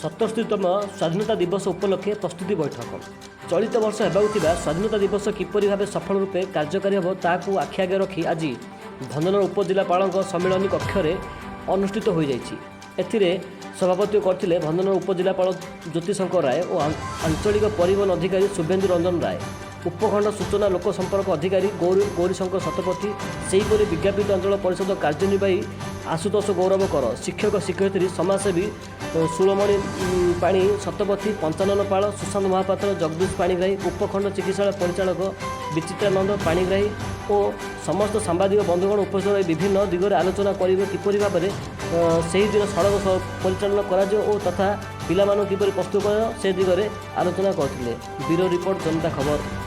सतस्तरीतम स्वाधीनता दिवस उपलक्षे प्रस्तुति बैठक। चलित वर्ष होगा स्वाधीनता दिवस किपरि भाव सफल रूपे कार्यकारी हम ताकू आखि आगे रखी आज भंजनगर उपजिलापाल सम्मिलन कक्ष अनुष्ठित हो जाए। सभापति करते भंजनगर उपजिलापाल ज्योतिशंकर राय और आंचलिक परिवहन अधिकारी शुभेन्दु रंजन राय, उपखंड सूचना लोक संपर्क अधिकारी गौरीशंकर शतपथी, सेहीपरि विज्ञापित अंचल परिषद कार्यनिर्वाही आशुतोष गौरव कर, शिक्षक शिक्षयित्री समाजसेवी सुलमणि पाणी शतपथी, पंचानन पाल, सुशांत महापात्र, जगदीश पाणीग्राही, उपखंड चिकित्सालय परिचालक विचित्रानंद पाणीग्राही और समस्त सांबादिक बंधुगण उपस्थित रही विभिन्न दिगरे आलोचना करेंगे किपरि भाव में से दिन सड़क परिचालन कर तथा पिला किपरि प्रस्तुत कर से दिगरे आलोचना करते। ब्यूरो रिपोर्ट जनता खबर।